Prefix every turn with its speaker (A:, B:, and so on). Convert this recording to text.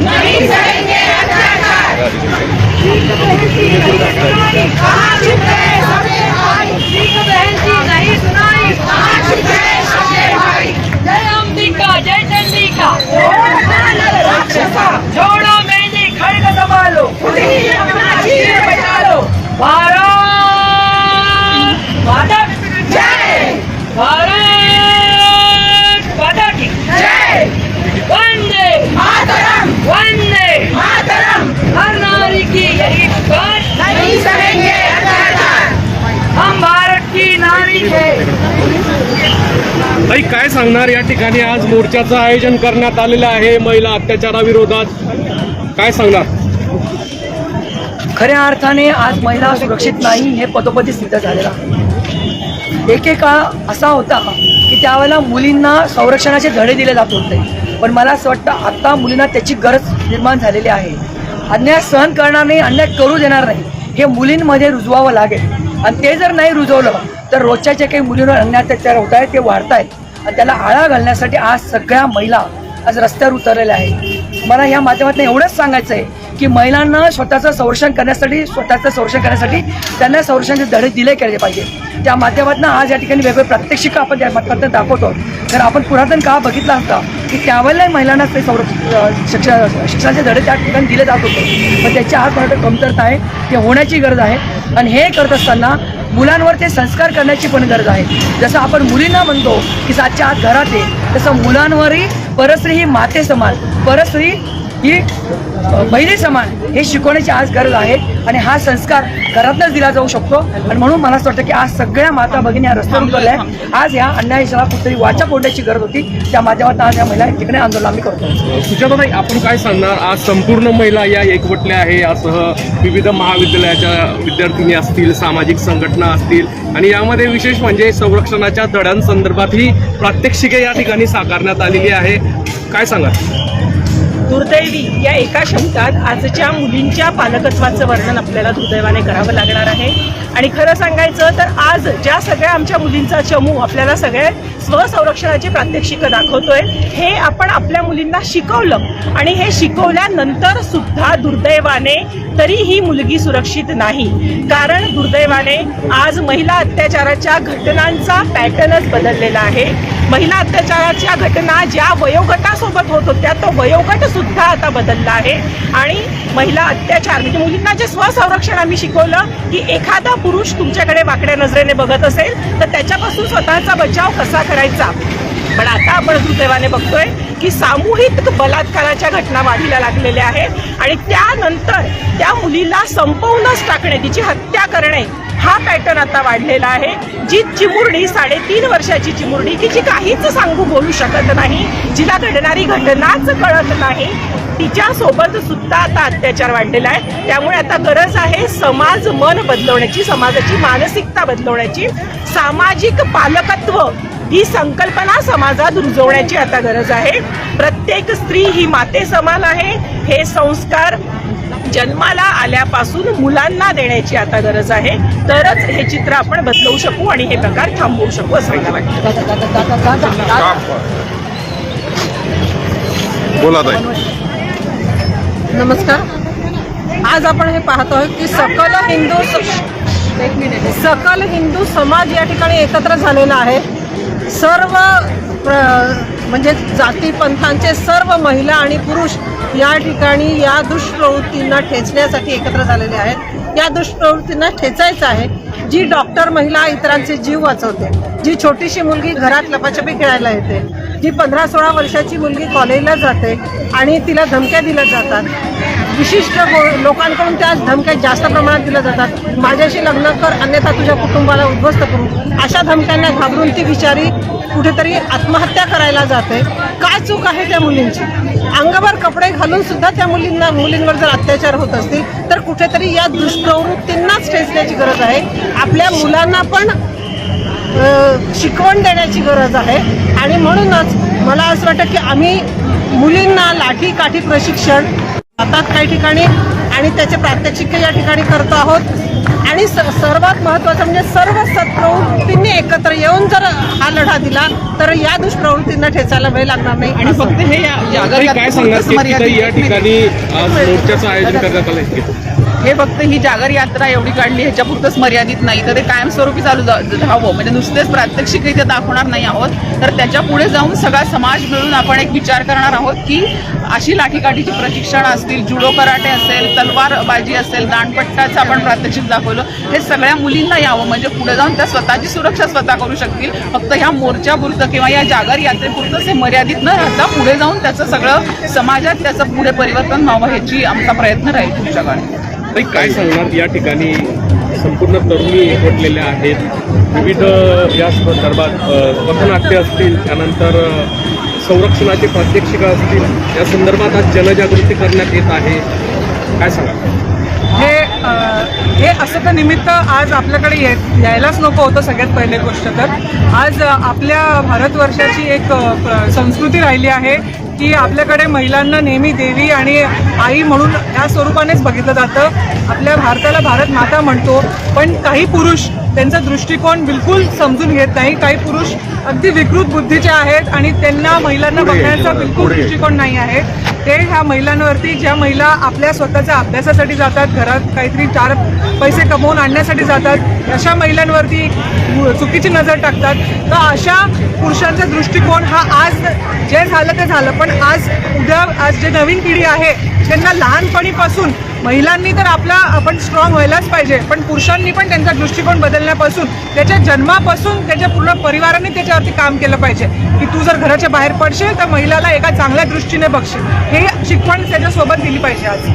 A: नहीं सहेंगे अत्याचार। कहाँ छिप गए सबके भाई, सिख बहन की नहीं सुनाई, कहाँ छिप गए सबके भाई। जय अंबिका जय चंडिका, राक्षसा छोड़ो मेहंदी खड़ग संभालो, खुद ही अपना चीर बचा लो। भारत माता जय, भारत माता की जय। वंदे मातरम, वंदे मातरम। हर नारी की यही पुकार, नहीं सहेंगे अत्याचार, हम भारत की नारी है।
B: ताई काय सांगणार, या ठिकाणी आज मोर्चाचं आयोजन करण्यात आलेलं आहे महिला अत्याचाराविरोधात, काय सांगणार?
C: खऱ्या अर्थाने आज महिला सुरक्षित नाही हे पदोपदी सिद्ध झालेलं आहे। एकेकाळ असा होता की त्यावेळेला मुलींना संरक्षणाचे धडे दिले जात होते, पण मला असं वाटतं आता मुलींना त्याची गरज निर्माण झालेली आहे। अन्याय सहन करणार नाही, अन्याय करू देणार नाही, हे मुलींमध्ये रुजवावं लागेल। आणि ते जर नाही रुजवलं तर रोजच्या जे काही मुलींवर अन्याय अत्याचार होत आहेत ते वाढत आहेत, आणि त्याला आळा घालण्यासाठी आज सगळ्या महिला आज रस्त्यावर उतरलेल्या आहेत। मला या माध्यमातून एवढंच सांगायचं आहे की महिलांना स्वतःचं संरक्षण करण्यासाठी त्यांना संरक्षणाचे धडे दिले गेले पाहिजे। त्या माध्यमातून आज या ठिकाणी वेगवेगळे प्रात्यक्षिक आपण त्या माध्यमातून दाखवतो। तर आपण पुरातन काळ बघितला असता की त्यावेळेला महिलांना ते शिक्षणाचे धडे त्या ठिकाणी दिले जात होते, पण त्याची आज मला कमतरता आहे, ते होण्याची गरज आहे। आणि हे करत असताना मुलांवर ते संस्कार करण्याची पण गरज आहे। जसं आपण मुलींना म्हणतो की सातच्या आत घरात आहे, तसं मुलांवरही परस्त्री ही माते समान, परस्त्री ही बहिणी समान हे शिकवण्याची आज गरज आहे। आणि हा संस्कार घरातच दिला जाऊ शकतो। आणि म्हणून मला असं वाटतं की आज सगळ्या माता भगिनी या रस्त्यावर उतरल्या आहे। आज या अन्यायाला कुठेतरी वाचा फोडण्याची गरज होती, त्या माध्यमातून आज या महिला ठिकाणी आंदोलन आम्ही करतो।
B: सुजाताताई, आपण काय सांगणार, आज संपूर्ण महिला या एकवटल्या आहे, यासह विविध महाविद्यालयाच्या विद्यार्थिनी असतील, सामाजिक संघटना असतील, आणि यामध्ये विशेष म्हणजे संरक्षणाच्या धड्यांसंदर्भातही प्रात्यक्षिके या ठिकाणी साकारण्यात आलेली आहे, काय सांगा?
D: दुर्दैवी या एका शब्दात आजच्या मुलींच्या पालकत्वाचं वर्णन आपल्याला दुर्दैवाने करावं लागणार आहे। आणि खरं सांगायचं तर आज ज्या सगळ्या आमच्या मुलींचा चमू आपल्याला सगळे स्वसंरक्षणाची प्रात्यक्षिकं दाखवतोय, हे आपण आपल्या मुलींना शिकवलं, आणि हे शिकवल्यानंतर सुद्धा दुर्दैवाने तरी ही मुलगी सुरक्षित नाही। कारण दुर्दैवाने आज महिला अत्याचाराच्या घटनांचा पॅटर्नच बदललेला आहे। महिला अत्याचाराच्या घटना ज्या वयोगटासोबत होत होत्या तो वयोगट सुद्धा आता बदलला आहे। आणि महिला अत्याचार म्हणजे मुलींना जे स्वसंरक्षण आम्ही शिकवलं की एखादा पुरुष तुमच्याकडे वाकड्या नजरेने बघत असेल तर त्याच्यापासून स्वतःचा बचाव कसा करायचा, पण आता आपण दुर्दैवाने बघतोय की सामूहिक बलात्काराच्या घटना वाढीला लागलेल्या आहेत, आणि त्यानंतर त्या मुलीला संपवूनच टाकणे, तिची हत्या करणे, हा पॅटर्न आता वाढलेला आहे। जी चिमुरडी 3.5 वर्षाची चिमुरडी की जी काहीच सांगू बोलू शकत नाही, जिला घडणारी घटनाच कळत नाही, तिच्यासोबत सुद्धा आता अत्याचार वाढलेला आहे। त्यामुळे आता गरज आहे समाज मन बदलवण्याची, समाजाची मानसिकता बदलवण्याची, सामाजिक पालकत्व ही संकल्पना समाजात रुजवण्याची आता गरज आहे। प्रत्येक स्त्री ही माते समान आहे, हे संस्कार जन्माला आल्यापासून मुलांना देण्याची आता गरज आहे, तरच हे चित्र आपण बदलवू शकू आणि हे प्रकार थांबवू शकू असं मला वाटतं।
B: बोला ताई।
E: नमस्कार। आज आपण हे पाहतोय की सकल हिंदू समाज या ठिकाणी एकत्र झालेला आहे। सर्व म्हणजे जाती पंथांचे सर्व महिला आणि पुरुष या ठिकाणी या दुष्प्रवृत्तींना ठेचण्यासाठी एकत्र झालेले आहेत। या दुष्प्रवृत्तींना ठेचायचं आहे। जी डॉक्टर महिला इतरांचे जीव वाचवते, जी छोटीशी मुलगी घरात लपाछपी खेळायला येते, जी 15-16 वर्षाची मुलगी कॉलेजला जाते आणि तिला धमक्या दिल्या जातात, विशिष्ट लोकांकडून त्या धमक्या जास्त प्रमाणात दिल्या जातात, माझ्याशी लग्न कर अन्यथा तुझ्या कुटुंबाला उद्ध्वस्त करू, अशा धमक्यांना घाबरून ती बिचारी कुठेतरी आत्महत्या करायला जाते। काय चूक आहे त्या मुलींची? अंगावर कपडे घालून सुद्धा त्या मुलींवर जर अत्याचार होत असतील तर कुठेतरी या दुष्प्रवृत्तींनाच ठेचण्याची गरज आहे। आपल्या मुलांना पण शिकवण देण्याची गरज आहे। आणि म्हणूनच मला असं वाटतं की आम्ही मुलींना लाठी काठी प्रशिक्षण आता काही ठिकाणी आणि त्याचे प्रात्यक्षिक या ठिकाणी करतो आहोत। आणि सर्वात महत्त्वाचं म्हणजे सर्व सत्प्रवृत्तींनी एकत्र येऊन जर हा लढा दिला तर या दुष्प्रवृत्तींना ठेचायला वेळ लागणार नाही.
F: आणि फक्त हे
B: ताई, काय सांगणार की तिथे या ठिकाणी आज मोर्चाचं आयोजन करण्यात आलं आहे?
F: हे फक्त ही जागर यात्रा एवढी काढली ह्याच्यापुरतंच मर्यादित नाही, तर ते कायमस्वरूपी चालू राहावं. म्हणजे नुसतेच प्रात्यक्षिक इथे दाखवणार नाही आहोत, तर त्याच्या पुढे जाऊन सगळा समाज मिळून आपण एक विचार करणार आहोत की अशी लाठीकाठीची प्रशिक्षण असतील, जुडो कराटे असेल, तलवारबाजी असेल, दांडपट्टाचं आपण प्रात्यक्षिक दाखवलं, हे सगळ्या मुलींना यावं. म्हणजे पुढे जाऊन त्या स्वतःची सुरक्षा स्वतः करू शकतील. फक्त ह्या मोर्चापुरतं किंवा या जागर यात्रेपुरतंच हे मर्यादित न राहता पुढे जाऊन त्याचं सगळं समाजात त्याचं पुढे परिवर्तन व्हावं ह्याची आमचा प्रयत्न राहील पुढच्या काळात.
B: ताई, काय सांगणार या ठिकाणी संपूर्ण तरुणी एकवटलेल्या आहेत, विविध या संदर्भात पथनाट्य असतील, त्यानंतर संरक्षणाचे प्रात्यक्षिकं असतील, या संदर्भात आज जनजागृती करण्यात येत आहे, काय सांगा?
G: हे असं तर निमित्त आज आपल्याकडे यायलाच नको होतं. सगळ्यात पहिली गोष्ट तर आज आपल्या भारतवर्षाची एक संस्कृती राहिली आहे की आपल्याकडे महिलांना नेहमी देवी आणि आई म्हणून या स्वरूपानेच बघितलं जातं. आपल्या भारताला भारत माता म्हणतो, पण काही पुरुष त्यांचा दृष्टिकोन बिलकुल समजून घेत नाही. काही पुरुष अगदी विकृत बुद्धीचे आहेत आणि त्यांना महिलांना बघण्याचा बिलकुल दृष्टिकोन नाही आहे. ते ह्या महिलांवरती, ज्या महिला आपल्या स्वतःच्या अभ्यासासाठी जातात, घरात काहीतरी 4 पैसे कमवून आणण्यासाठी जातात, अशा महिलांवरती चुकीची नजर टाकतात. तर अशा पुरुषांचा दृष्टिकोन हा आज जे झालं ते झालं, पण आज जे नवीन पिढी आहे त्यांना लहानपणीपासून महिलांनी तर आपण स्ट्रॉंग व्हायलाच पाहिजे, पण पुरुषांनी पण त्यांचा दृष्टिकोन बदलण्यापासून, त्याच्या जन्मापासून त्याच्या पूर्ण परिवाराने त्याच्यावरती काम केलं पाहिजे की तू जर घराच्या बाहेर पडशील तर महिलाला एका चांगल्या दृष्टीने बघशील. हे शिकवण त्याच्यासोबत दिली पाहिजे आज.